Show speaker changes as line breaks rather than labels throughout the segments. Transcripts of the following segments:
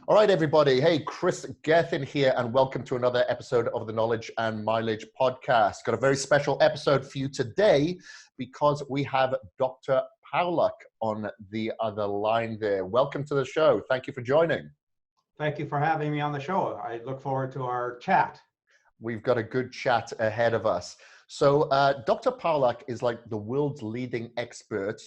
All right, everybody. Hey, Kris Gethin here, and welcome to another episode of the Knowledge and Mileage podcast. Got a very special episode for you today because we have Dr. Pawluk on the other line there. Welcome to the show. Thank you for joining.
Thank you for having me on the show. I look forward to our chat.
We've got a good chat ahead of us. So Dr. Pawluk is like the world's leading expert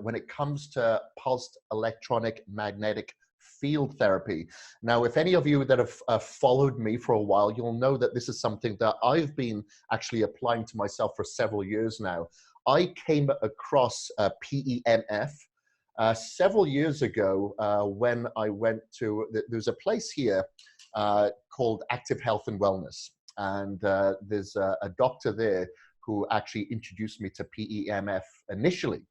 when it comes to pulsed electronic magnetic field therapy. Now, if any of you that have followed me for a while, you'll know that this is something that I've been actually applying to myself for several years now. I came across PEMF several years ago when I went to, there's a place here called Active Health and Wellness. And there's a doctor there who actually introduced me to PEMF initially.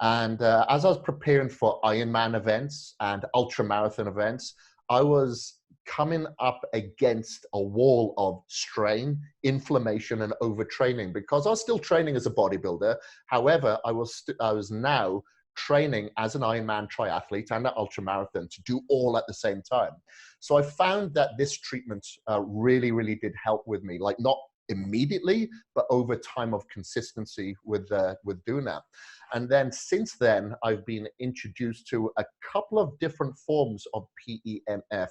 And as I was preparing for Ironman events and ultramarathon events, I was coming up against a wall of strain, inflammation, and overtraining because I was still training as a bodybuilder. However, I was now training as an Ironman triathlete and an ultramarathon to do all at the same time. So I found that this treatment really did help with me, like not immediately, but over time of consistency with doing that. And then since then, I've been introduced to a couple of different forms of PEMF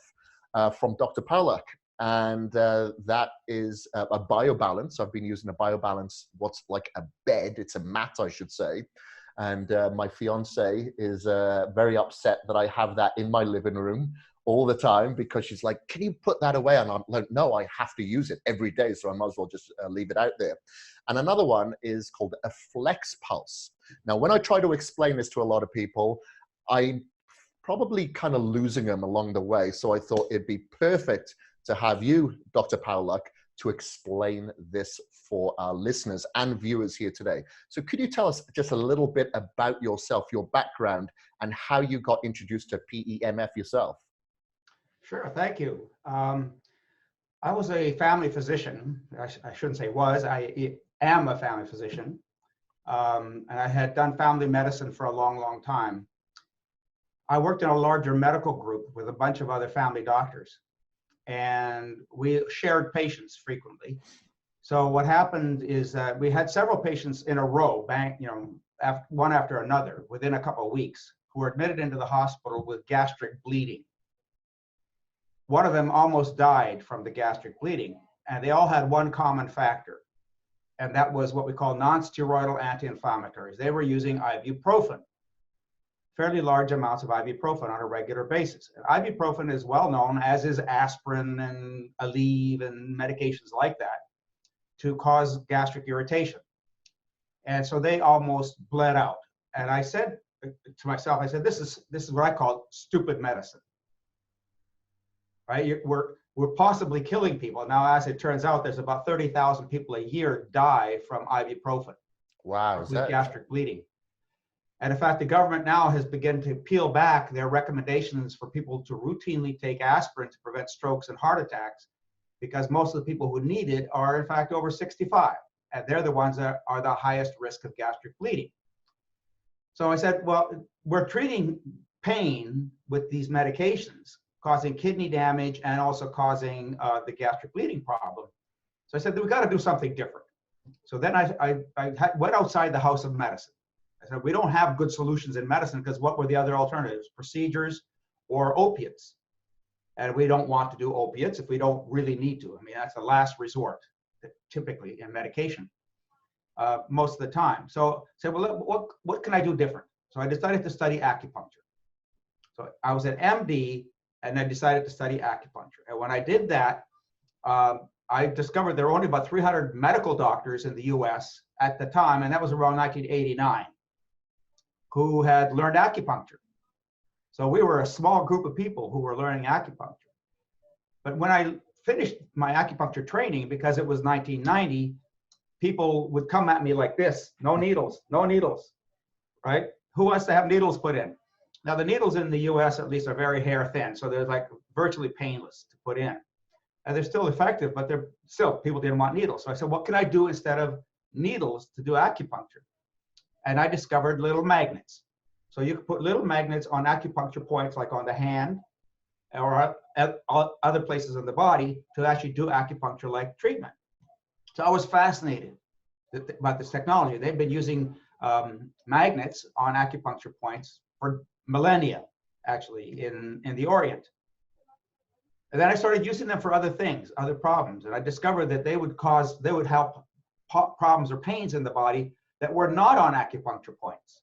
from Dr. Pawluk. And that is a BioBalance. I've been using a BioBalance, what's like a bed. It's a mat, I should say. And my fiance is very upset that I have that in my living room all the time because she's like, can you put that away? And I'm like, no, I have to use it every day. So I might as well just leave it out there. And another one is called a flex pulse. Now, when I try to explain this to a lot of people, I'm probably kind of losing them along the way. So I thought it'd be perfect to have you, Dr. Pawluk, to explain this for our listeners and viewers here today. So could you tell us just a little bit about yourself, your background, and how you got introduced to PEMF yourself?
Sure, thank you. I was a family physician. I shouldn't say was, I am a family physician. And I had done family medicine for a long time. I worked in a larger medical group with a bunch of other family doctors. And we shared patients frequently. So what happened is that we had several patients in a row, one after another, within a couple of weeks, who were admitted into the hospital with gastric bleeding. One of them almost died from the gastric bleeding, and they all had one common factor, and that was what we call non-steroidal anti-inflammatories. They were using ibuprofen, fairly large amounts of ibuprofen on a regular basis. And ibuprofen is well known, as is aspirin and Aleve and medications like that, to cause gastric irritation. And so they almost bled out. And I said to myself, I said, this is what I call stupid medicine. Right? We're possibly killing people. Now, as it turns out, there's about 30,000 people a year die from ibuprofen.
Wow.
With gastric bleeding. And in fact, the government now has begun to peel back their recommendations for people to routinely take aspirin to prevent strokes and heart attacks, because most of the people who need it are in fact over 65. And they're the ones that are the highest risk of gastric bleeding. So I said, well, we're treating pain with these medications, causing kidney damage and also causing the gastric bleeding problem. So I said, we got to do something different. So then I went outside the house of medicine. I said, we don't have good solutions in medicine because what were the other alternatives? Procedures or opiates. And we don't want to do opiates if we don't really need to. I mean, that's the last resort, typically in medication, most of the time. So I said, well, what can I do different? So I decided to study acupuncture. So I was at MD, and I decided to study acupuncture. And when I did that, I discovered there were only about 300 medical doctors in the US at the time, and that was around 1989, who had learned acupuncture. So we were a small group of people who were learning acupuncture. But when I finished my acupuncture training, because it was 1990, people would come at me like this: no needles, right? Who wants to have needles put in? Now, the needles in the US, at least, are very hair thin, so they're like virtually painless to put in. And they're still effective, but they're still, people didn't want needles. So I said, what can I do instead of needles to do acupuncture? And I discovered little magnets. So you could put little magnets on acupuncture points, like on the hand, or other places in the body to actually do acupuncture-like treatment. So I was fascinated about this technology. They've been using magnets on acupuncture points for millennia, actually, in the Orient. And then I started using them for other things, other problems. And I discovered that they would help problems or pains in the body that were not on acupuncture points.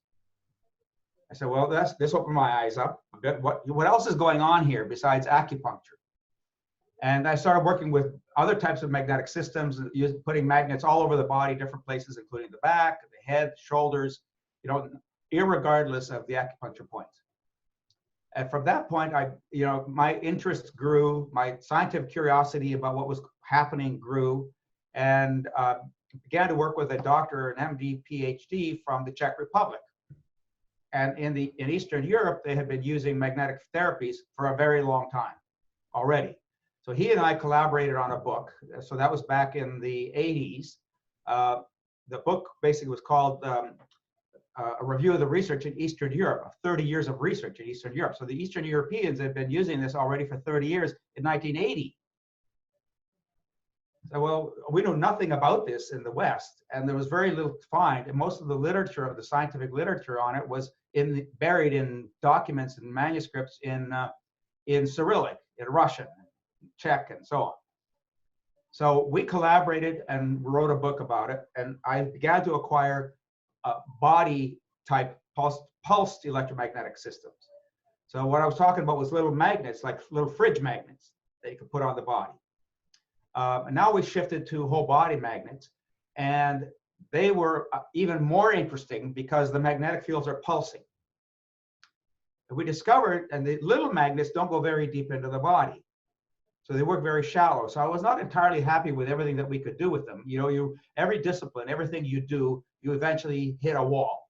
I said, well, this opened my eyes up. What else is going on here besides acupuncture? And I started working with other types of magnetic systems, putting magnets all over the body, different places, including the back, the head, shoulders, irregardless of the acupuncture points. And from that point, my interest grew, my scientific curiosity about what was happening grew, and began to work with a doctor, an MD, PhD from the Czech Republic. And in Eastern Europe, they had been using magnetic therapies for a very long time already. So he and I collaborated on a book. So that was back in the 80s. The book basically was called A Review of the Research in Eastern Europe, of 30 years of research in Eastern Europe. So the Eastern Europeans had been using this already for 30 years in 1980. So, well, we know nothing about this in the West, and there was very little to find. And most of the literature, of the scientific literature on it, was buried in documents and manuscripts in Cyrillic, in Russian, Czech, and so on. So we collaborated and wrote a book about it, and I began to acquire body-type pulsed electromagnetic systems. So what I was talking about was little magnets, like little fridge magnets that you could put on the body. And now we shifted to whole body magnets, and they were even more interesting because the magnetic fields are pulsing. And we discovered, and the little magnets don't go very deep into the body, so they work very shallow. So I was not entirely happy with everything that we could do with them. Every discipline, everything you do, you eventually hit a wall.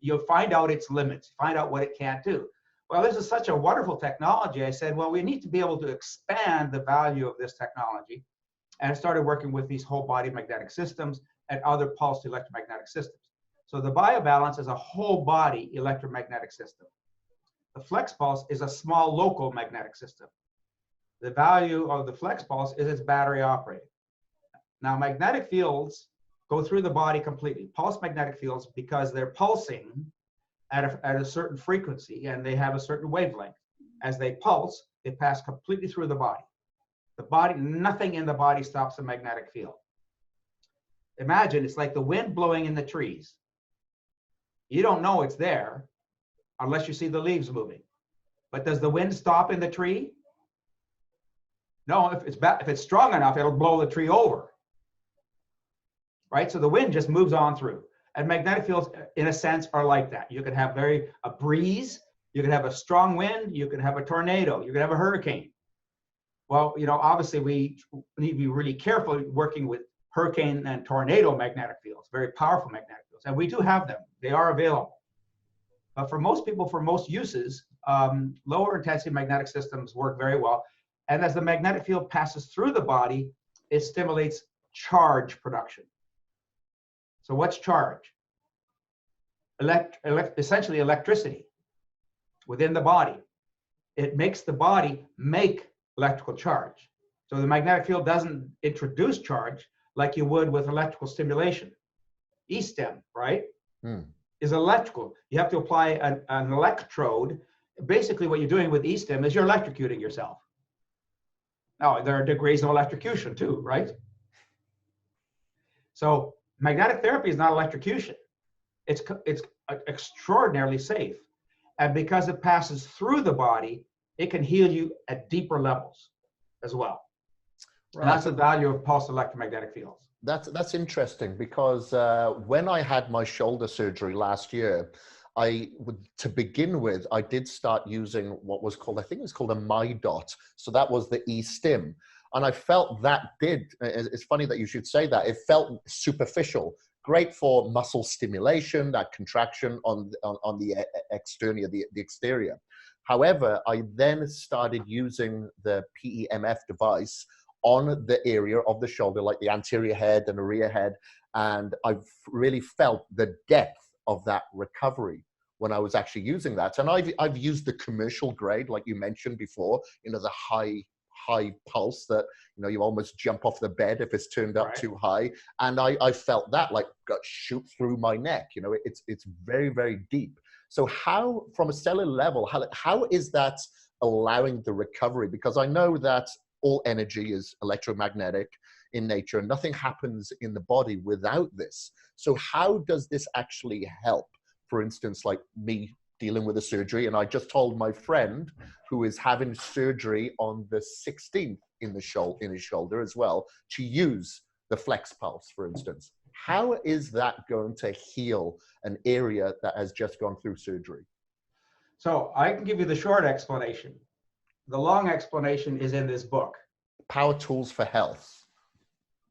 You'll find out its limits, find out what it can't do. Well, this is such a wonderful technology. I said, well, we need to be able to expand the value of this technology. And I started working with these whole body magnetic systems and other pulsed electromagnetic systems. So the BioBalance is a whole body electromagnetic system. The Flex Pulse is a small local magnetic system. The value of the Flex Pulse is its battery operated. Now, magnetic fields go through the body completely. Pulse magnetic fields, because they're pulsing at a certain frequency, and they have a certain wavelength. As they pulse, they pass completely through the body. The body, nothing in the body stops the magnetic field. Imagine it's like the wind blowing in the trees. You don't know it's there unless you see the leaves moving. But does the wind stop in the tree? No, if it's strong enough, it'll blow the tree over. Right? So the wind just moves on through. And magnetic fields, in a sense, are like that. You can have a breeze, you can have a strong wind, you can have a tornado, you can have a hurricane. Well, obviously we need to be really careful working with hurricane and tornado magnetic fields, very powerful magnetic fields. And we do have them, they are available. But for most people, for most uses, lower intensity magnetic systems work very well. And as the magnetic field passes through the body, it stimulates charge production. So what's charge? Essentially electricity within the body. It makes the body make electrical charge. So the magnetic field doesn't introduce charge like you would with electrical stimulation. E-stem, right, is electrical. You have to apply an electrode. Basically what you're doing with E-stem is you're electrocuting yourself. Now, there are degrees of electrocution too, right? So magnetic therapy is not electrocution. It's extraordinarily safe. And because it passes through the body, it can heal you at deeper levels as well. Right. And that's the value of pulsed electromagnetic fields.
That's interesting because when I had my shoulder surgery last year, to begin with, I did start using what was called, I think it was called a MyDot. So that was the E-stim. And I felt it's funny that you should say that, it felt superficial, great for muscle stimulation, that contraction on the exterior. However, I then started using the PEMF device on the area of the shoulder, like the anterior head and the rear head. And I've really felt the depth of that recovery. when I was actually using that. And I've used the commercial grade, like you mentioned before, you know, the high pulse that, you know, you almost jump off the bed if it's turned up too high. And I felt that like got shoot through my neck. You know, it's very, very deep. So how, from a cellular level, how is that allowing the recovery? Because I know that all energy is electromagnetic in nature and nothing happens in the body without this. So how does this actually help? For instance, like me dealing with a surgery, and I just told my friend who is having surgery on the 16th in his shoulder as well, to use the flex pulse, for instance. How is that going to heal an area that has just gone through surgery?
So I can give you the short explanation. The long explanation is in this book.
Power Tools for Health.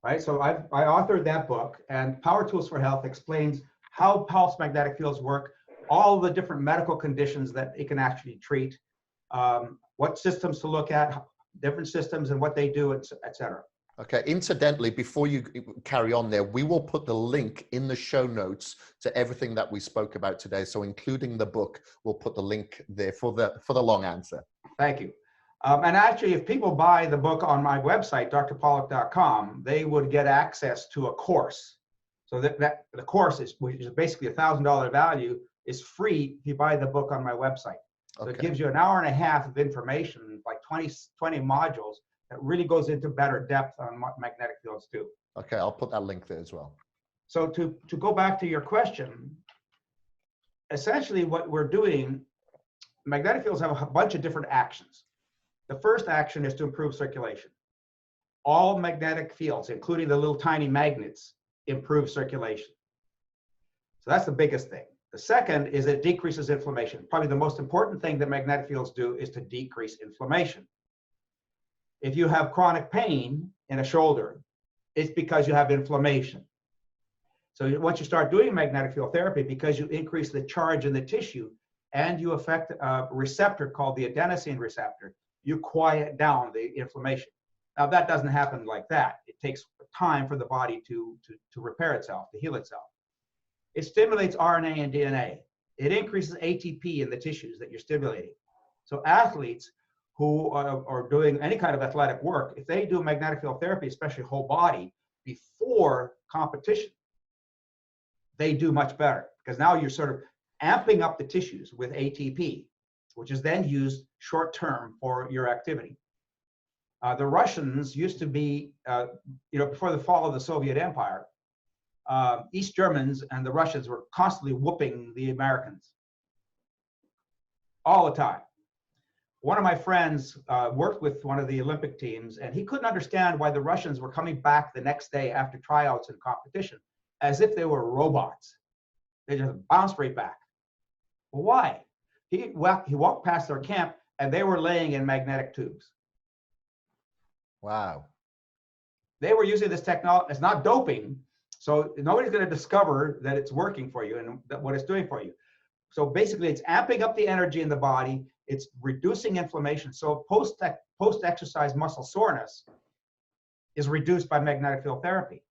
Right, so I authored that book, and Power Tools for Health explains how pulse magnetic fields work, all the different medical conditions that it can actually treat, what systems to look at, different systems and what they do, et cetera.
Okay, incidentally, before you carry on there, we will put the link in the show notes to everything that we spoke about today. So including the book, we'll put the link there for the long answer.
Thank you. And actually, if people buy the book on my website, drpawluk.com, they would get access to a course. So that the course, which is basically $1,000 value, is free if you buy the book on my website. So it gives you an hour and a half of information, like 20 modules, that really goes into better depth on what magnetic fields do.
Okay, I'll put that link there as well.
So to go back to your question, essentially what we're doing, magnetic fields have a bunch of different actions. The first action is to improve circulation. All magnetic fields, including the little tiny magnets, improve circulation. So that's the biggest thing. The second is it decreases inflammation. Probably the most important thing that magnetic fields do is to decrease inflammation. If you have chronic pain in a shoulder, it's because you have inflammation. So once you start doing magnetic field therapy, because you increase the charge in the tissue and you affect a receptor called the adenosine receptor, you quiet down the inflammation. Now that doesn't happen like that. It takes time for the body to repair itself, to heal itself. It stimulates RNA and DNA. It increases ATP in the tissues that you're stimulating. So athletes who are doing any kind of athletic work, if they do magnetic field therapy, especially whole body, before competition, they do much better, because now you're sort of amping up the tissues with ATP, which is then used short term for your activity. The Russians used to be, before the fall of the Soviet Empire, East Germans and the Russians were constantly whooping the Americans all the time. One of my friends worked with one of the Olympic teams, and he couldn't understand why the Russians were coming back the next day after tryouts and competition as if they were robots. They just bounced right back. Well, why? He walked past their camp, and they were laying in magnetic tubes.
Wow.
They were using this technology. It's not doping, so nobody's going to discover that it's working for you and that what it's doing for you. So basically, it's amping up the energy in the body. It's reducing inflammation. So post-exercise muscle soreness is reduced by magnetic field therapy.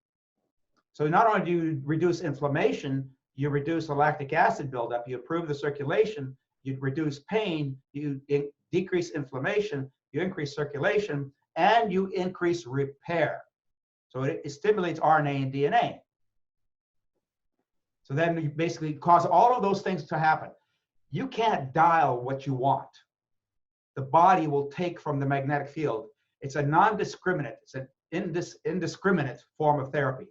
So not only do you reduce inflammation, you reduce the lactic acid buildup, you improve the circulation, you reduce pain, you decrease inflammation, you increase circulation, and you increase repair. So it stimulates RNA and DNA. So then you basically cause all of those things to happen. You can't dial what you want. The body will take from the magnetic field. It's a non-discriminate, it's an indiscriminate form of therapy.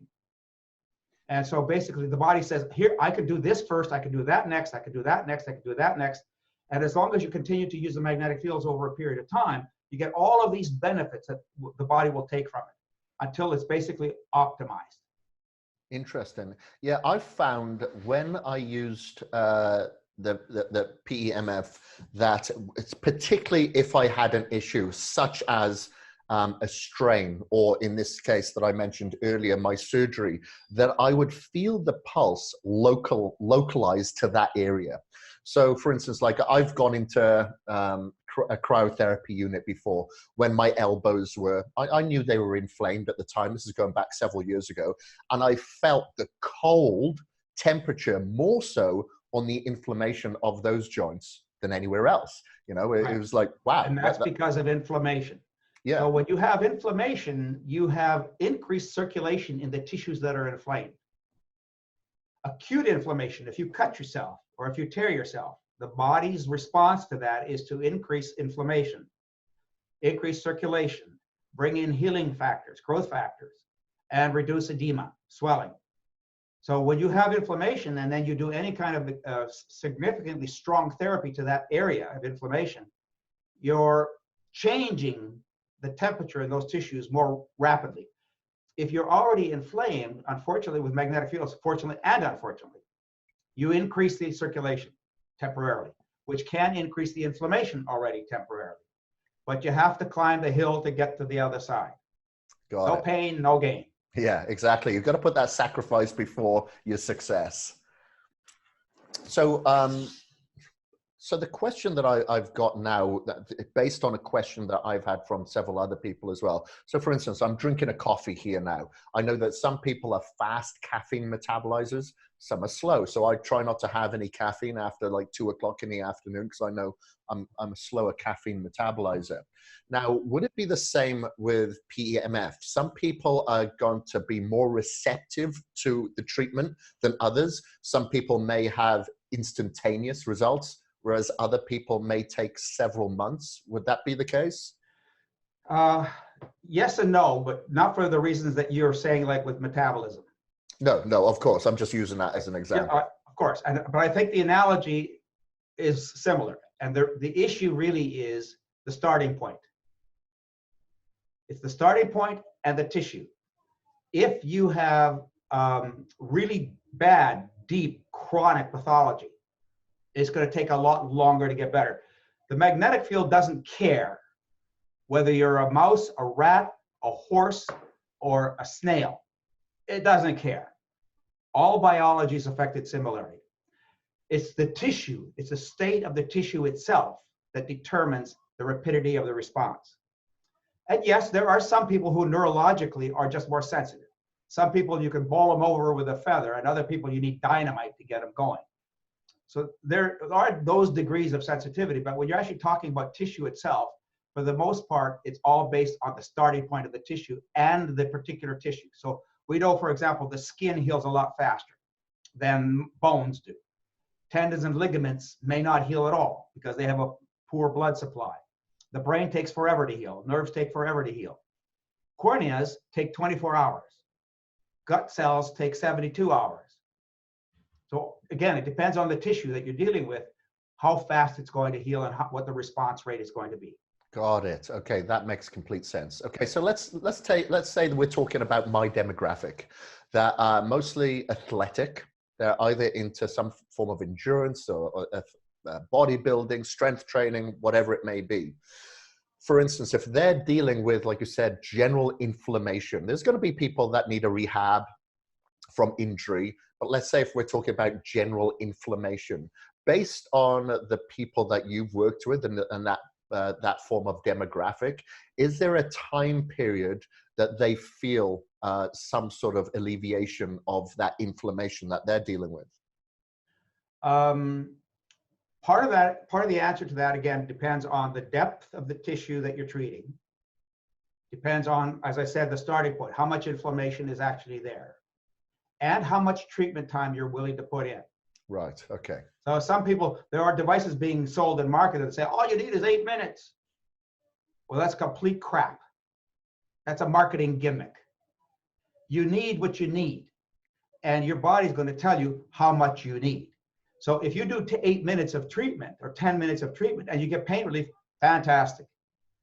And so basically the body says, here, I could do this first, I could do that next, I could do that next, I could do that next. And as long as you continue to use the magnetic fields over a period of time, you get all of these benefits that the body will take from it until it's basically optimized.
Interesting. Yeah, I found when I used the PEMF that it's particularly if I had an issue such as a strain, or in this case that I mentioned earlier, my surgery, that I would feel the pulse localized to that area. So for instance, like I've gone into a cryotherapy unit before when my elbows were, I knew they were inflamed at the time. This is going back several years ago. And I felt the cold temperature more so on the inflammation of those joints than anywhere else. You know, it was like, wow.
And that's because of inflammation.
Yeah.
So when you have inflammation, you have increased circulation in the tissues that are inflamed. Acute inflammation, if you cut yourself or if you tear yourself, the body's response to that is to increase inflammation, increase circulation, bring in healing factors, growth factors, and reduce edema, swelling. So when you have inflammation and then you do any kind of significantly strong therapy to that area of inflammation, you're changing the temperature in those tissues more rapidly. If you're already inflamed, unfortunately, with magnetic fields, fortunately and unfortunately, you increase the circulation temporarily, which can increase the inflammation already temporarily. But you have to climb the hill to get to the other side. No pain, no gain.
Yeah, exactly. You've got to put that sacrifice before your success. So, so the question that I've got now, based on a question that I've had from several other people as well. So for instance, I'm drinking a coffee here now. I know that some people are fast caffeine metabolizers, some are slow. So I try not to have any caffeine after like 2 o'clock in the afternoon because I know I'm a slower caffeine metabolizer. Now, would it be the same with PEMF? Some people are going to be more receptive to the treatment than others. Some people may have instantaneous results, whereas other people may take several months. Would that be the case?
Yes and no, but not for the reasons that you're saying, like with metabolism.
No, no, of course. I'm just using that as an example.
Yeah, of course. But I think the analogy is similar. And the issue really is the starting point. It's the starting point and the tissue. If you have really bad, deep, chronic pathology, it's going to take a lot longer to get better. The magnetic field doesn't care whether you're a mouse, a rat, a horse, or a snail. It doesn't care. All biology is affected similarly. It's the tissue, it's the state of the tissue itself that determines the rapidity of the response. And yes, there are some people who neurologically are just more sensitive. Some people you can bowl them over with a feather, and other people you need dynamite to get them going. So there are those degrees of sensitivity, but when you're actually talking about tissue itself, for the most part, it's all based on the starting point of the tissue and the particular tissue. So we know, for example, the skin heals a lot faster than bones do. Tendons and ligaments may not heal at all because they have a poor blood supply. The brain takes forever to heal. Nerves take forever to heal. Corneas take 24 hours. Gut cells take 72 hours. So again, it depends on the tissue that you're dealing with, how fast it's going to heal and what the response rate is going to be.
Got it. Okay, that makes complete sense. Okay, so let's say that we're talking about my demographic, that are mostly athletic. They're either into some form of endurance or bodybuilding, strength training, whatever it may be. For instance, if they're dealing with, like you said, general inflammation, there's going to be people that need a rehab from injury. But let's say if we're talking about general inflammation, based on the people that you've worked with and that form of demographic, is there a time period that they feel some sort of alleviation of that inflammation that they're dealing with?
Part of the answer to that, again, depends on the depth of the tissue that you're treating. Depends on, as I said, the starting point, how much inflammation is actually there, and how much treatment time you're willing to put in.
Right, okay.
So some people, there are devices being sold and marketed that say, all you need is 8 minutes. Well, that's complete crap. That's a marketing gimmick. You need what you need, and your body's going to tell you how much you need. So if you do 8 minutes of treatment or 10 minutes of treatment and you get pain relief, fantastic.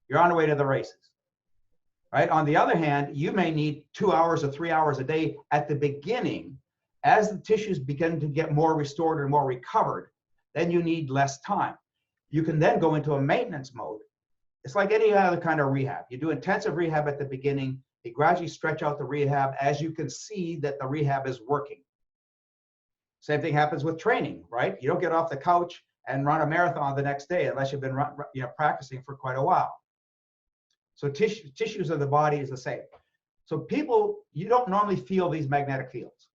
You're on the way to the races. Right? On the other hand, you may need 2 hours or 3 hours a day at the beginning. As the tissues begin to get more restored and more recovered, then you need less time. You can then go into a maintenance mode. It's like any other kind of rehab. You do intensive rehab at the beginning. You gradually stretch out the rehab as you can see that the rehab is working. Same thing happens with training, right? You don't get off the couch and run a marathon the next day unless you've been practicing for quite a while. So tissues of the body is the same. So people, you don't normally feel these magnetic fields.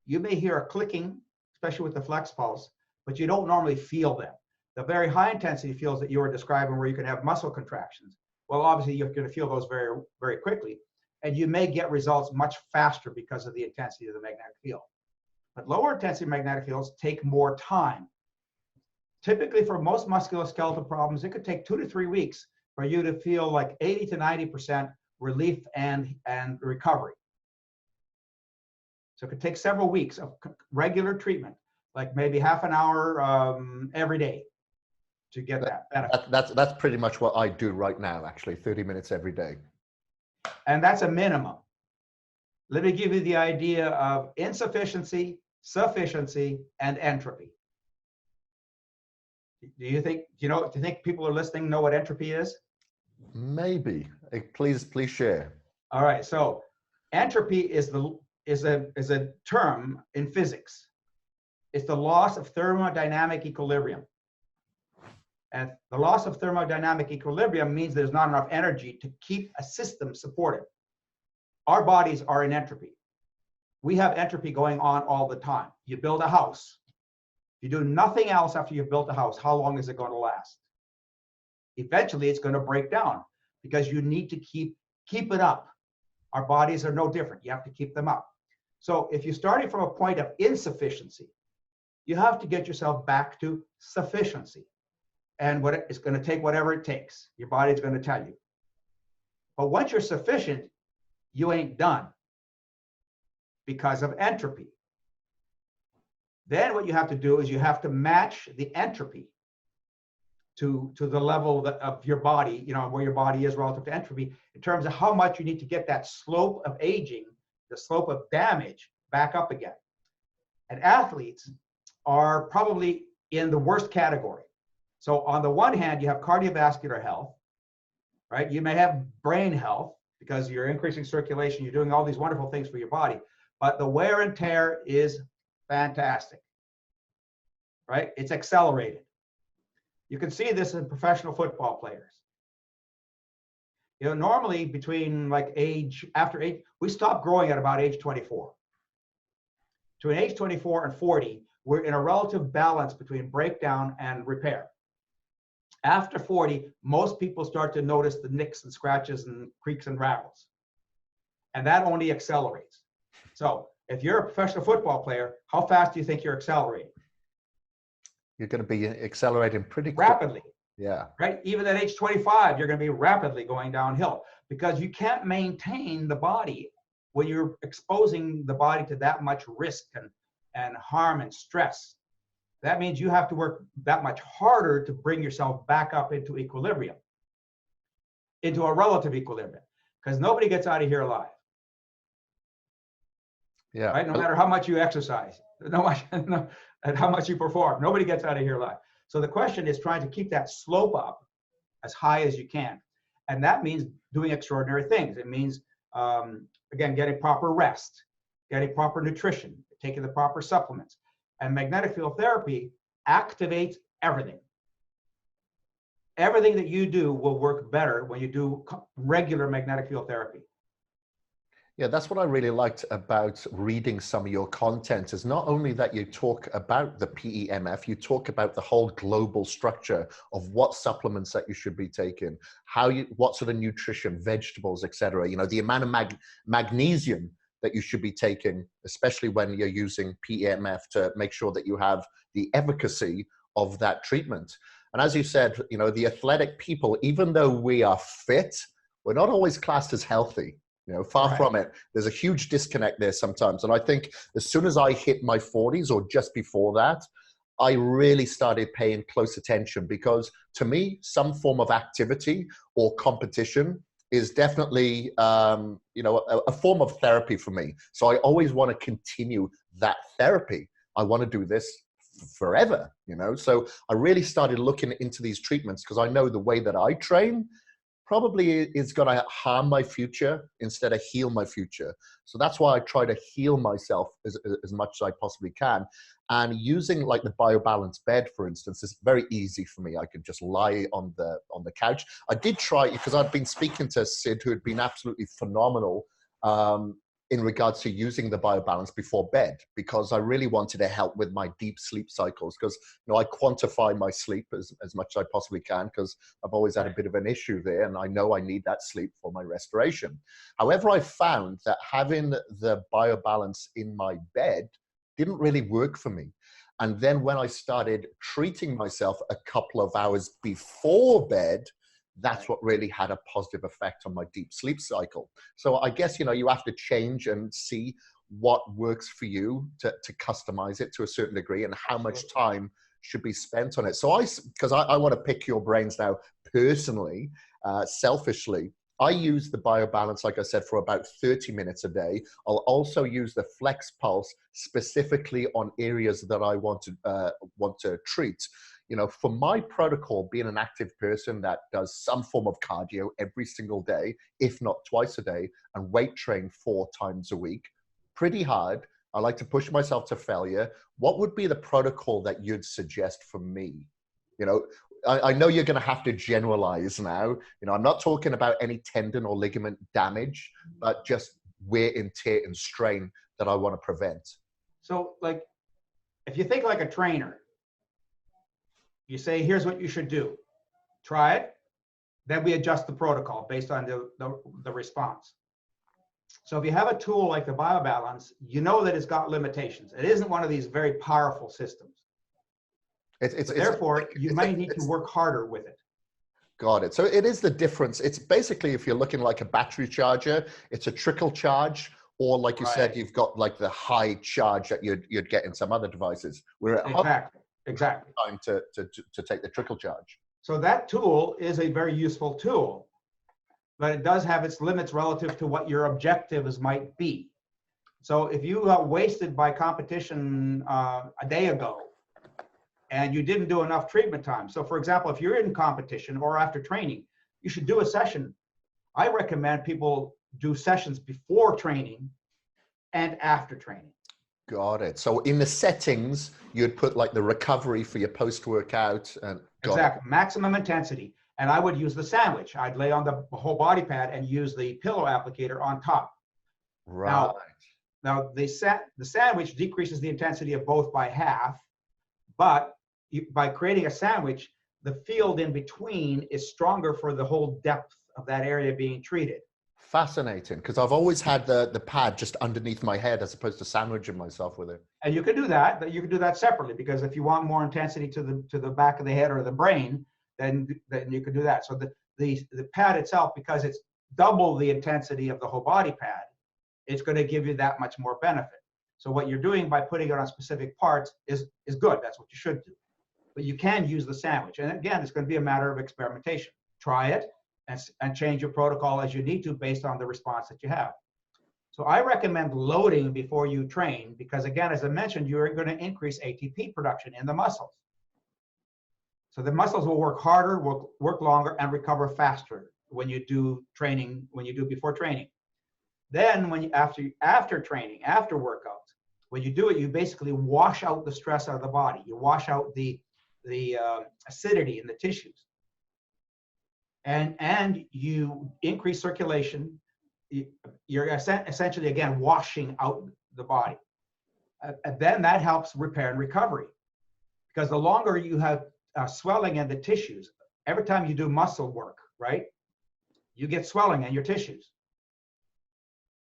You may hear a clicking especially with the flex pulse, but you don't normally feel them. The very high intensity feels that you were describing where you can have muscle contractions. Well, obviously you're going to feel those very, very quickly, and you may get results much faster because of the intensity of the magnetic field. But lower intensity magnetic fields take more time. Typically for most musculoskeletal problems, it could take 2 to 3 weeks for you to feel like 80 to 90% relief and recovery. So it could take several weeks of regular treatment, like maybe half an hour every day to get that benefit.
That's pretty much what I do right now, actually, 30 minutes every day.
And that's a minimum. Let me give you the idea of insufficiency, sufficiency, and entropy. Do you think people are listening know what entropy is?
Maybe. Please share.
All right. So entropy is a term in physics. It's the loss of thermodynamic equilibrium. And the loss of thermodynamic equilibrium means there's not enough energy to keep a system supported. Our bodies are in entropy. We have entropy going on all the time. You build a house. If you do nothing else after you've built a house, how long is it going to last? Eventually, it's going to break down because you need to keep it up. Our bodies are no different. You have to keep them up. So if you're starting from a point of insufficiency, you have to get yourself back to sufficiency. And it's going to take whatever it takes. Your body's going to tell you. But once you're sufficient, you ain't done because of entropy. Then what you have to do is you have to match the entropy to the level of your body, where your body is relative to entropy, in terms of how much you need to get that slope of aging, the slope of damage, back up again. And athletes are probably in the worst category. So on the one hand, you have cardiovascular health, right? You may have brain health because you're increasing circulation, you're doing all these wonderful things for your body, but the wear and tear is fantastic, right? It's accelerated. You can see this in professional football players. Normally between after age, we stop growing at about age 24. Between age 24 and 40, we're in a relative balance between breakdown and repair. After 40, most people start to notice the nicks and scratches and creaks and rattles. And that only accelerates. So if you're a professional football player, how fast do you think you're accelerating?
You're going to be accelerating pretty
rapidly.
Yeah.
Right? Even at age 25, you're going to be rapidly going downhill because you can't maintain the body when you're exposing the body to that much risk and harm and stress. That means you have to work that much harder to bring yourself back up into equilibrium, into a relative equilibrium, because nobody gets out of here alive.
Yeah.
Right? No matter how much you exercise, and how much you perform, nobody gets out of here alive. So the question is trying to keep that slope up as high as you can. And that means doing extraordinary things. It means, again, getting proper rest, getting proper nutrition, taking the proper supplements. And magnetic field therapy activates everything. Everything that you do will work better when you do regular magnetic field therapy.
Yeah, that's what I really liked about reading some of your content is not only that you talk about the PEMF, you talk about the whole global structure of what supplements that you should be taking, what sort of nutrition, vegetables, etc. The amount of magnesium that you should be taking, especially when you're using PEMF to make sure that you have the efficacy of that treatment. And as you said, the athletic people, even though we are fit, we're not always classed as healthy. Far from it. There's a huge disconnect there sometimes. And I think as soon as I hit my 40s or just before that, I really started paying close attention because to me, some form of activity or competition is definitely, a form of therapy for me. So I always want to continue that therapy. I want to do this forever, So I really started looking into these treatments because I know the way that I train probably is going to harm my future instead of heal my future. So that's why I try to heal myself as much as I possibly can. And using like the BioBalance bed, for instance, is very easy for me. I could just lie on the couch. I did try it because I'd been speaking to Sid, who had been absolutely phenomenal in regards to using the BioBalance before bed, because I really wanted to help with my deep sleep cycles, because I quantify my sleep as much as I possibly can, because I've always had a bit of an issue there, and I know I need that sleep for my restoration. However, I found that having the BioBalance in my bed didn't really work for me. And then when I started treating myself a couple of hours before bed, that's what really had a positive effect on my deep sleep cycle. So I guess, you have to change and see what works for you to customize it to a certain degree, and how much time should be spent on it. So because I want to pick your brains now personally, selfishly, I use the BioBalance, like I said, for about 30 minutes a day. I'll also use the Flex Pulse specifically on areas that I want to treat. For my protocol, being an active person that does some form of cardio every single day, if not twice a day, and weight train 4 times a week, pretty hard. I like to push myself to failure. What would be the protocol that you'd suggest for me? I know you're going to have to generalize now. I'm not talking about any tendon or ligament damage, but just wear and tear and strain that I want to prevent.
So, like, if you think like a trainer, you say, here's what you should do. Try it. Then we adjust the protocol based on the response. So if you have a tool like the BioBalance, you know that it's got limitations. It isn't one of these very powerful systems. Therefore, you might need to work harder with it.
Got it. So it is the difference. It's basically, if you're looking like a battery charger, it's a trickle charge, or like you said, you've got like the high charge that you'd get in some other devices. We're at
exactly
time to take the trickle charge.
So that tool is a very useful tool, but it does have its limits relative to what your objectives might be. So if you got wasted by competition a day ago, and you didn't do enough treatment time. So for example, if you're in competition or after training, you should do a session. I recommend people do sessions before training and after training.
Got it. So in the settings, you'd put like the recovery for your post-workout. And
exactly, maximum intensity. And I would use the sandwich. I'd lay on the whole body pad and use the pillow applicator on top.
Right.
Now the sandwich decreases the intensity of both by half, but by creating a sandwich, the field in between is stronger for the whole depth of that area being treated.
Fascinating, because I've always had the pad just underneath my head as opposed to sandwiching myself with it.
And you can do that, but you can do that separately, because if you want more intensity to the back of the head or the brain, then you can do that. So the pad itself, because it's double the intensity of the whole body pad, it's going to give you that much more benefit. So what you're doing by putting it on specific parts is good. That's what you should do. But you can use the sandwich. And again, it's going to be a matter of experimentation. Try it and change your protocol as you need to based on the response that you have. So I recommend loading before you train, because again, as I mentioned, you're going to increase ATP production in the muscles. So the muscles will work harder, work longer, and recover faster when you do training, when you do before training. Then when you, after training, after workouts, when you do it, you basically wash out the stress out of the body. You wash out the acidity in the tissues. And you increase circulation. You're essentially, again, washing out the body. And then that helps repair and recovery. Because the longer you have swelling in the tissues, every time you do muscle work, right, you get swelling in your tissues.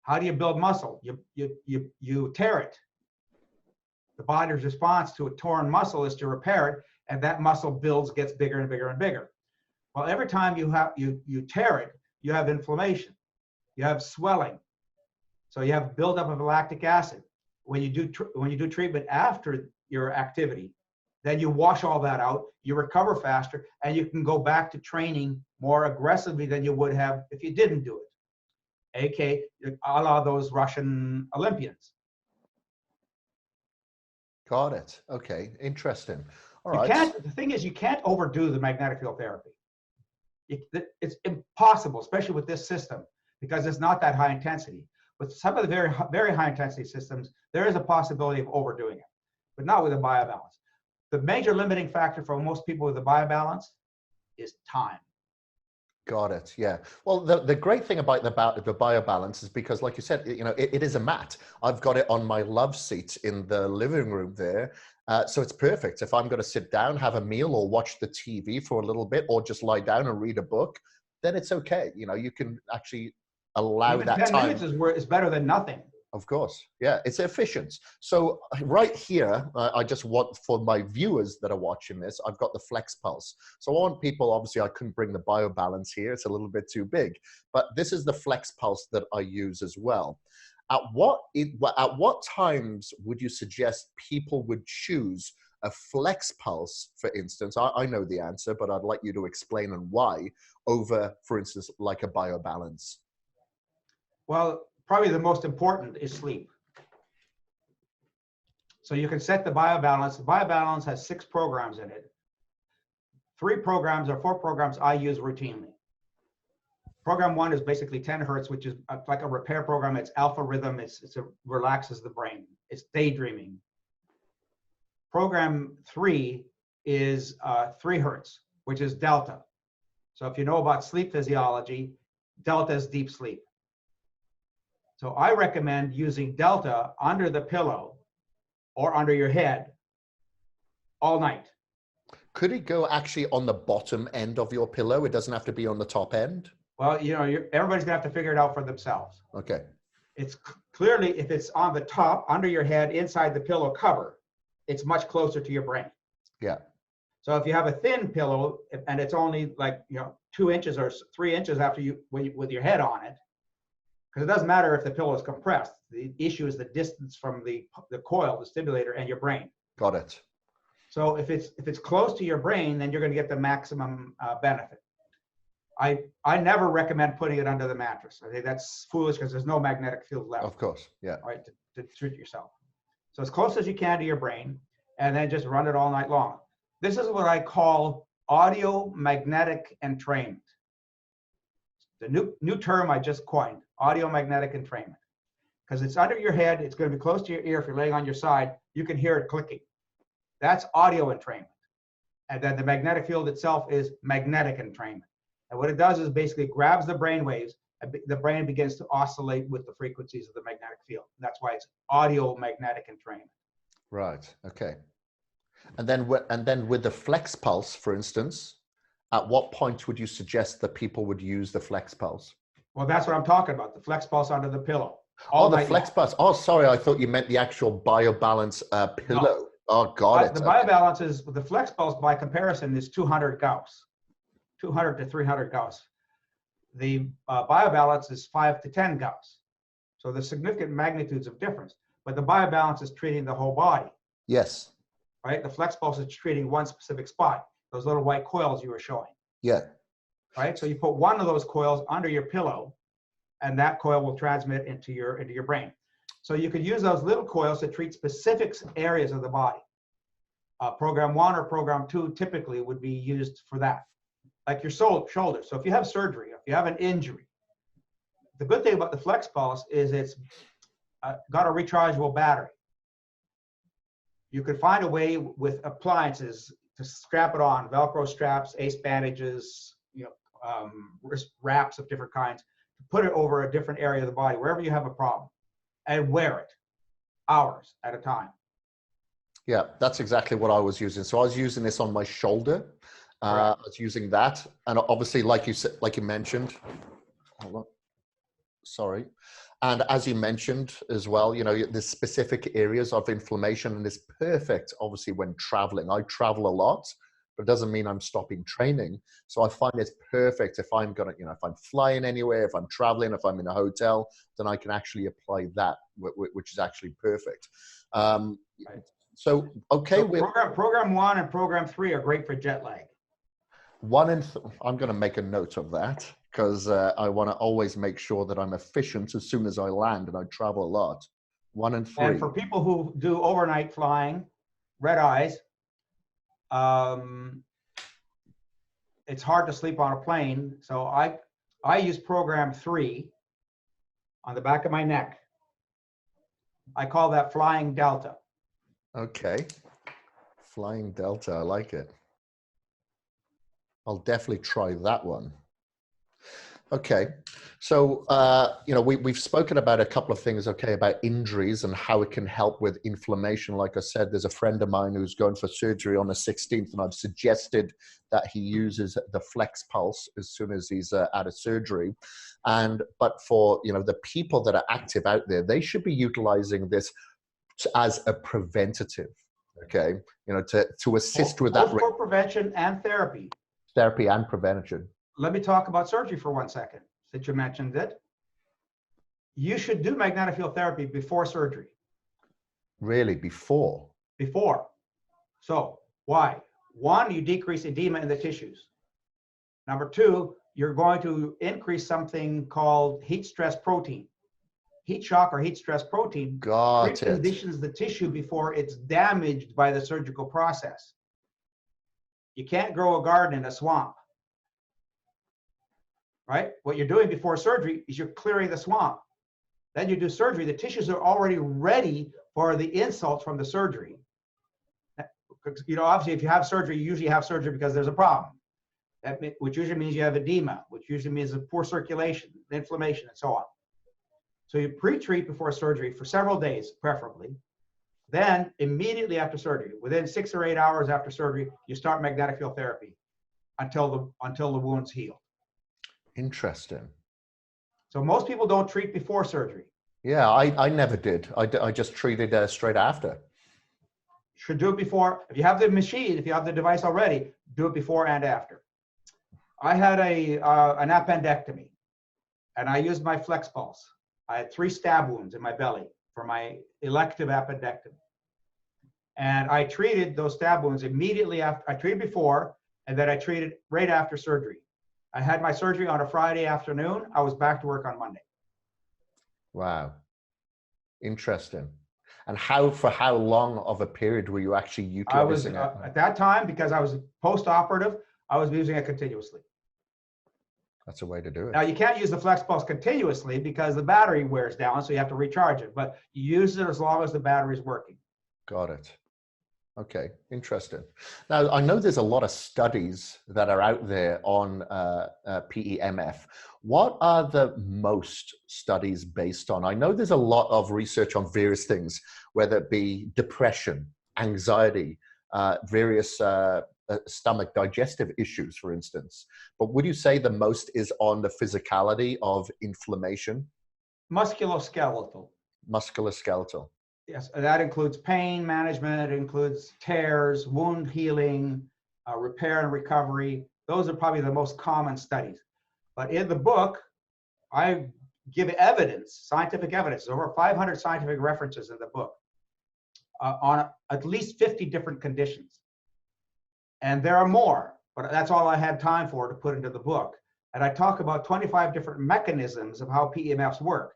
How do you build muscle? You tear it. The body's response to a torn muscle is to repair it, and that muscle builds, gets bigger and bigger and bigger. Well, every time you tear it, you have inflammation, you have swelling, so you have buildup of lactic acid. When you do treatment after your activity, then you wash all that out, you recover faster, and you can go back to training more aggressively than you would have if you didn't do it. AK, a la those Russian Olympians.
Got it. Okay, interesting. All right.
The thing is, you can't overdo the magnetic field therapy. It's impossible, especially with this system, because it's not that high intensity. With some of the very, very high intensity systems, there is a possibility of overdoing it, but not with a BioBalance. The major limiting factor for most people with a BioBalance is time.
Got it. Yeah. Well, the great thing about the BioBalance is because, like you said, it is a mat. I've got it on my love seat in the living room there. So it's perfect. If I'm going to sit down, have a meal, or watch the TV for a little bit, or just lie down and read a book, then it's okay. You can actually allow
Even
that
10
time.
minutes is better than nothing.
Of course. Yeah, it's efficient. So right here, I just want, for my viewers that are watching this, I've got the Flex Pulse. So I want people, obviously I couldn't bring the BioBalance here, it's a little bit too big, but this is the Flex Pulse that I use as well. At what times would you suggest people would choose a Flex Pulse, for instance? I know the answer, but I'd like you to explain and why, over, for instance, like a BioBalance.
Well, probably the most important is sleep. So you can set the BioBalance. The BioBalance has 6 programs in it. 3 programs or 4 programs I use routinely. Program 1 is basically 10 hertz, which is like a repair program. It's alpha rhythm. It relaxes the brain. It's daydreaming. Program 3 is 3 hertz, which is delta. So if you know about sleep physiology, delta is deep sleep. So I recommend using delta under the pillow or under your head all night.
Could it go actually on the bottom end of your pillow? It doesn't have to be on the top end?
Well, everybody's gonna have to figure it out for themselves.
Okay.
It's clearly, if it's on the top, under your head, inside the pillow cover, it's much closer to your brain.
Yeah.
So if you have a thin pillow and it's only like 2 inches or 3 inches after with your head on it, because it doesn't matter if the pillow is compressed. The issue is the distance from the coil, the stimulator, and your brain.
Got it.
So if it's close to your brain, then you're going to get the maximum benefit. I never recommend putting it under the mattress. I think that's foolish because there's no magnetic field left.
Of course, yeah.
Right, to treat yourself. So as close as you can to your brain, and then just run it all night long. This is what I call audio magnetic entrainment. The new term I just coined, audio magnetic entrainment. Because it's under your head, it's going to be close to your ear. If you're laying on your side, you can hear it clicking. That's audio entrainment. And then the magnetic field itself is magnetic entrainment. And what it does is basically grabs the brain waves, and the brain begins to oscillate with the frequencies of the magnetic field. That's why it's audio magnetic entrainment.
Right. Okay. And then with the Flex Pulse, for instance, at what point would you suggest that people would use the Flex Pulse?
Well, that's what I'm talking about. The Flex Pulse under the pillow.
Oh, the Flex Pulse. Oh, sorry. I thought you meant the actual BioBalance pillow. No. Oh, got it.
The BioBalance is, the Flex Pulse by comparison is 200 Gauss, 200 to 300 Gauss. The BioBalance is 5 to 10 Gauss. So there's significant magnitudes of difference. But the BioBalance is treating the whole body.
Yes.
Right? The Flex Pulse is treating one specific spot. Those little white coils you were showing.
Yeah.
Right? So you put one of those coils under your pillow, and that coil will transmit into your brain. So you could use those little coils to treat specific areas of the body. Program 1 or Program 2 typically would be used for that, like your shoulder. So if you have surgery, if you have an injury, the good thing about the Flex Pulse is it's got a rechargeable battery. You could find a way with appliances to strap it on, Velcro straps, ace bandages, wrist wraps of different kinds, to put it over a different area of the body, wherever you have a problem, and wear it hours at a time.
Yeah, that's exactly what I was using. So I was using this on my shoulder. I was using that. And obviously, like you said, like you mentioned, hold on. Sorry. And as you mentioned as well, there's specific areas of inflammation, and it's perfect, obviously, when traveling. I travel a lot, but it doesn't mean I'm stopping training. So I find it's perfect if I'm going to, if I'm flying anywhere, if I'm traveling, if I'm in a hotel, then I can actually apply that, which is actually perfect. So, okay.
So program 1 and Program 3 are great for jet lag.
I'm going to make a note of that, because I want to always make sure that I'm efficient as soon as I land, and I travel a lot. 1 and 3.
And for people who do overnight flying, red eyes, it's hard to sleep on a plane. So I use Program 3 on the back of my neck. I call that Flying Delta.
Okay. Flying Delta. I like it. I'll definitely try that one. Okay. So, we've spoken about a couple of things, okay, about injuries and how it can help with inflammation. Like I said, there's a friend of mine who's going for surgery on the 16th, and I've suggested that he uses the Flex Pulse as soon as he's out of surgery. But for, the people that are active out there, they should be utilizing this as a preventative, okay, to assist with that
both for prevention and therapy.
Therapy and prevention.
Let me talk about surgery for 1 second, since you mentioned it. You should do magnetic field therapy before surgery.
Really? Before?
Before. So, why? One, you decrease edema in the tissues. Number two, you're going to increase something called heat stress protein. Heat shock or heat stress protein preconditions the tissue before it's damaged by the surgical process. You can't grow a garden in a swamp. Right? What you're doing before surgery is you're clearing the swamp. Then you do surgery. The tissues are already ready for the insults from the surgery. Obviously, if you have surgery, you usually have surgery because there's a problem, which usually means you have edema, which usually means a poor circulation, inflammation, and so on. So you pre-treat before surgery for several days, preferably. Then, immediately after surgery, within 6 or 8 hours after surgery, you start magnetic field therapy until the wound's healed.
Interesting.
So most people don't treat before surgery.
Yeah, I never did. I just treated straight after.
Should do it before. If you have the machine, if you have the device already, do it before and after. I had an appendectomy, and I used my Flex Pulse. I had 3 stab wounds in my belly for my elective appendectomy. And I treated those stab wounds immediately after. I treated before, and then I treated right after surgery. I had my surgery on a Friday afternoon. I was back to work on Monday.
Wow. Interesting. And for how long of a period were you actually utilizing it?
At that time, because I was post-operative, I was using it continuously.
That's a way to do it.
Now, you can't use the Flex Pulse continuously because the battery wears down, so you have to recharge it. But you use it as long as the battery is working.
Got it. Okay, interesting. Now, I know there's a lot of studies that are out there on PEMF. What are the most studies based on? I know there's a lot of research on various things, whether it be depression, anxiety, various stomach digestive issues, for instance. But would you say the most is on the physicality of inflammation?
Musculoskeletal.
Musculoskeletal.
Yes, that includes pain management, it includes tears, wound healing, repair and recovery. Those are probably the most common studies. But in the book, I give evidence, scientific evidence, over 500 scientific references in the book on at least 50 different conditions. And there are more, but that's all I had time for to put into the book. And I talk about 25 different mechanisms of how PEMFs work.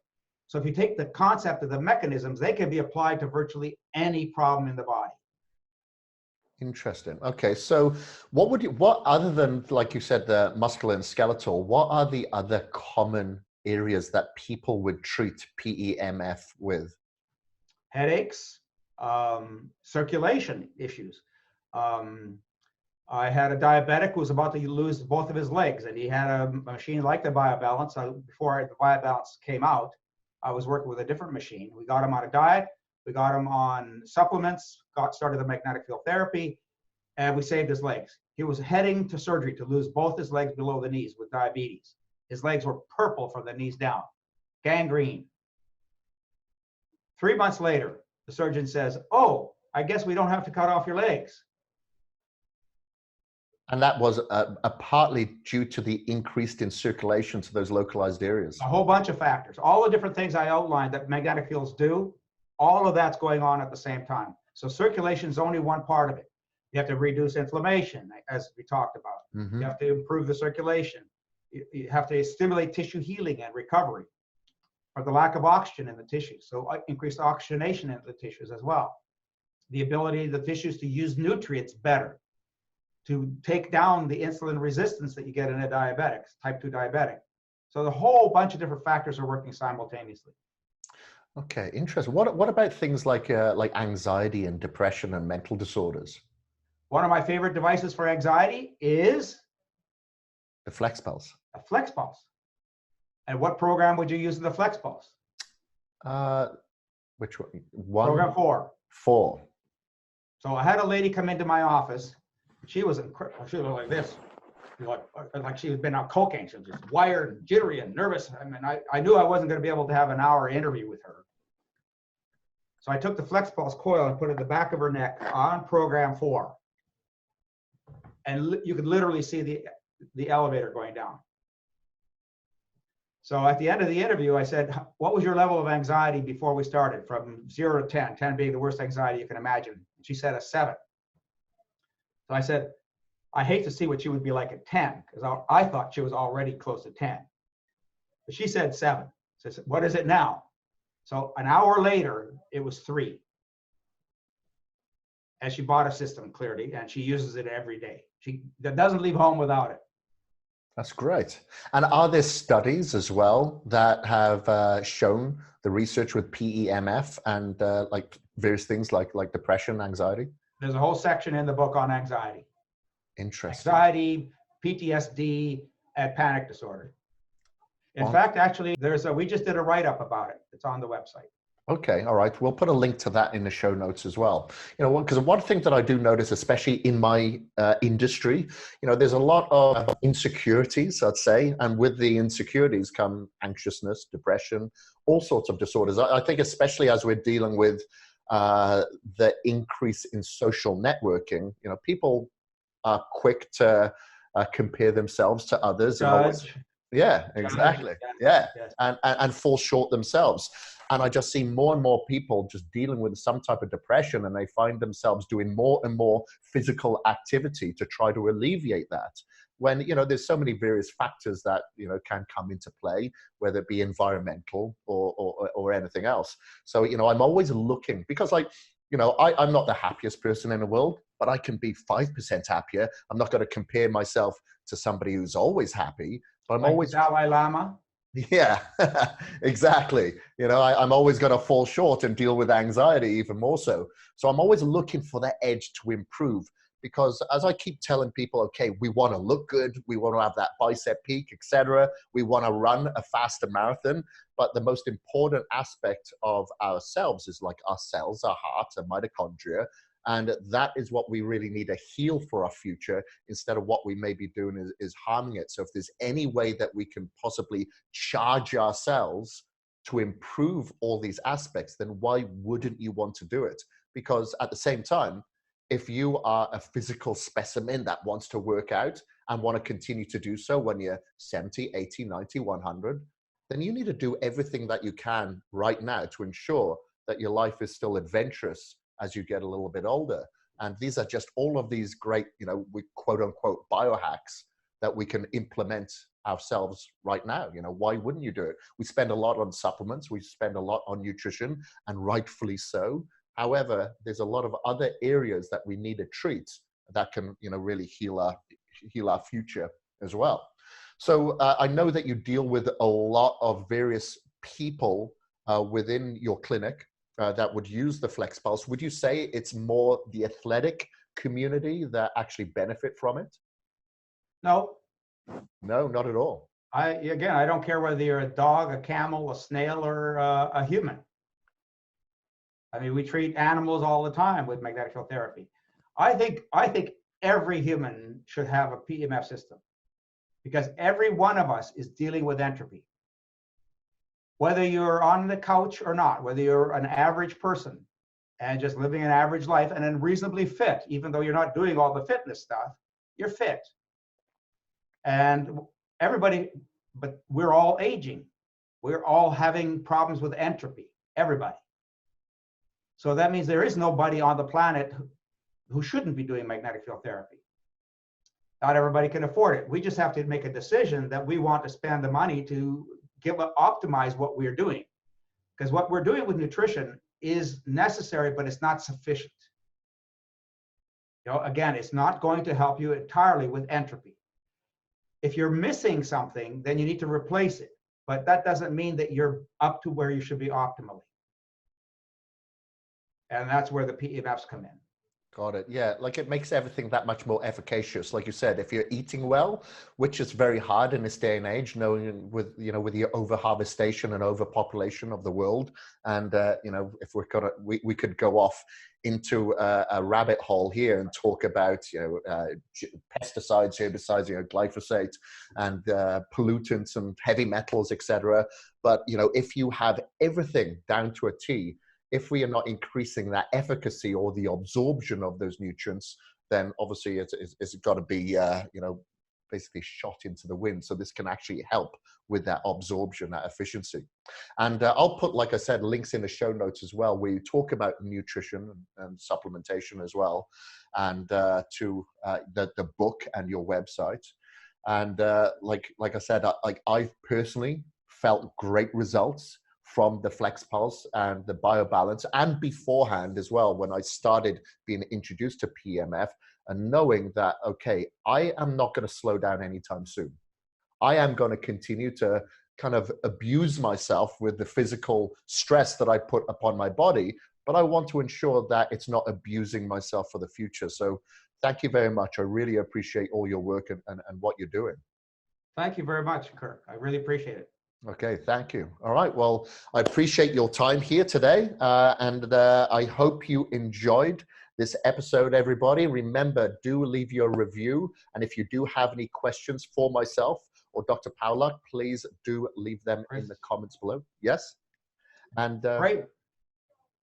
So if you take the concept of the mechanisms, they can be applied to virtually any problem in the body.
Interesting. Okay, so what other than, like you said, the muscular and skeletal, what are the other common areas that people would treat PEMF with?
Headaches, circulation issues. I had a diabetic who was about to lose both of his legs, and he had a machine like the BioBalance. Before the BioBalance came out, I was working with a different machine. We got him on a diet, we got him on supplements, started the magnetic field therapy, and we saved his legs. He was heading to surgery to lose both his legs below the knees with diabetes. His legs were purple from the knees down, gangrene. 3 months later, the surgeon says, "Oh, I guess we don't have to cut off your legs."
And that was partly due to the increased in circulation to those localized areas.
A whole bunch of factors. All the different things I outlined that magnetic fields do, all of that's going on at the same time. So circulation is only one part of it. You have to reduce inflammation, as we talked about.
Mm-hmm.
You have to improve the circulation. You have to stimulate tissue healing and recovery for the lack of oxygen in the tissues. So increased oxygenation in the tissues as well. The ability of the tissues to use nutrients better, to take down the insulin resistance that you get in a diabetic, type 2 diabetic. So the whole bunch of different factors are working simultaneously.
Okay, interesting. What about things like anxiety and depression and mental disorders?
One of my favorite devices for anxiety is
the Flex Pulse.
a Flex Pulse. And what program would you use in the Flex Pulse?
Which one? One?
Program 4.
4.
So I had a lady come into my office. She was incredible. She was like this, like she had been on cocaine. She was just wired and jittery and nervous. I mean, I knew I wasn't going to be able to have an hour interview with her. So I took the Flex Pulse coil and put it in the back of her neck on program 4. And you could literally see the elevator going down. So at the end of the interview, I said, what was your level of anxiety before we started, from 0 to 10, 10 being the worst anxiety you can imagine? And she said a 7. So I said, I hate to see what she would be like at 10, because I thought she was already close to 10. But she said 7. So I said, what is it now? So an hour later, it was 3. And she bought a system, clearly, and she uses it every day. She doesn't leave home without it.
That's great. And are there studies as well that have shown the research with PEMF and like various things like depression, anxiety?
There's a whole section in the book on anxiety.
Interesting.
Anxiety, PTSD, and panic disorder. In fact, actually, we just did a write-up about it. It's on the website.
Okay, all right. We'll put a link to that in the show notes as well. You know, because one thing that I do notice, especially in my industry, you know, there's a lot of insecurities, I'd say, and with the insecurities come anxiousness, depression, all sorts of disorders. I think especially as we're dealing with the increase in social networking, you know, people are quick to compare themselves to others. Yeah, exactly. Yeah,
yes.
And fall short themselves. And I just see more and more people just dealing with some type of depression, and they find themselves doing more and more physical activity to try to alleviate that. When, you know, there's so many various factors that, you know, can come into play, whether it be environmental or anything else. So, you know, I'm always looking, because, like, you know, I'm not the happiest person in the world, but I can be 5% happier. I'm not going to compare myself to somebody who's always happy, but I'm
like
always
Dalai Lama.
Yeah, exactly. You know, I'm always going to fall short and deal with anxiety even more so. So I'm always looking for that edge to improve, because as I keep telling people, okay, we want to look good, we want to have that bicep peak, etc. We want to run a faster marathon. But the most important aspect of ourselves is like our cells, our heart, our mitochondria. And that is what we really need to heal for our future, instead of what we may be doing is harming it. So if there's any way that we can possibly charge ourselves to improve all these aspects, then why wouldn't you want to do it? Because at the same time, if you are a physical specimen that wants to work out and want to continue to do so when you're 70, 80, 90, 100, then you need to do everything that you can right now to ensure that your life is still adventurous as you get a little bit older. And these are just all of these great, you know, we quote unquote biohacks that we can implement ourselves right now. You know, why wouldn't you do it? We spend a lot on supplements, we spend a lot on nutrition, and rightfully so. However, there's a lot of other areas that we need to treat that can, you know, really heal our future as well. So I know that you deal with a lot of various people within your clinic that would use the Flex Pulse. Would you say it's more the athletic community that actually benefit from it?
No.
No, not at all.
I don't care whether you're a dog, a camel, a snail, or a human. I mean, we treat animals all the time with magnetic field therapy. I think every human should have a PEMF system, because every one of us is dealing with entropy. Whether you're on the couch or not, whether you're an average person and just living an average life and then reasonably fit, even though you're not doing all the fitness stuff, you're fit. And everybody, but we're all aging. We're all having problems with entropy, everybody. So that means there is nobody on the planet who shouldn't be doing magnetic field therapy. Not everybody can afford it. We just have to make a decision that we want to spend the money to optimize what we're doing. Because what we're doing with nutrition is necessary, but it's not sufficient. You know, again, it's not going to help you entirely with entropy. If you're missing something, then you need to replace it. But that doesn't mean that you're up to where you should be optimally. And that's where the PEMFs come in.
Got it. Yeah, like it makes everything that much more efficacious. Like you said, if you're eating well, which is very hard in this day and age, knowing with with the overharvestation and overpopulation of the world, and if we're gonna, we could go off into a rabbit hole here and talk about pesticides, herbicides, glyphosate, and pollutants and heavy metals, etc. But if you have everything down to a T, if we are not increasing that efficacy or the absorption of those nutrients, then obviously it's got to be, basically shot into the wind. So this can actually help with that absorption, that efficiency. And I'll put, like I said, links in the show notes as well, where you talk about nutrition and supplementation as well, and to the book and your website. And like I said, I've personally felt great results from the Flex Pulse and the BioBalance, and beforehand as well, when I started being introduced to PEMF, and knowing that, okay, I am not going to slow down anytime soon. I am going to continue to kind of abuse myself with the physical stress that I put upon my body, but I want to ensure that it's not abusing myself for the future. So thank you very much. I really appreciate all your work and what you're doing.
Thank you very much, Kirk. I really appreciate it.
Okay, thank you. All right, well, I appreciate your time here today, and I hope you enjoyed this episode, everybody. Remember, do leave your review, and if you do have any questions for myself or Dr. Pawluk, please do leave them in the comments below. Yes? And
great.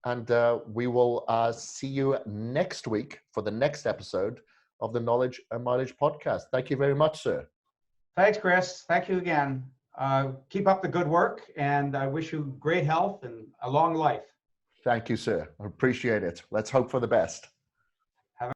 And we will see you next week for the next episode of the Knowledge and Mileage podcast. Thank you very much, sir.
Thanks, Kris. Thank you again. Keep up the good work, and I wish you great health and a long life.
Thank you, sir. I appreciate it. Let's hope for the best.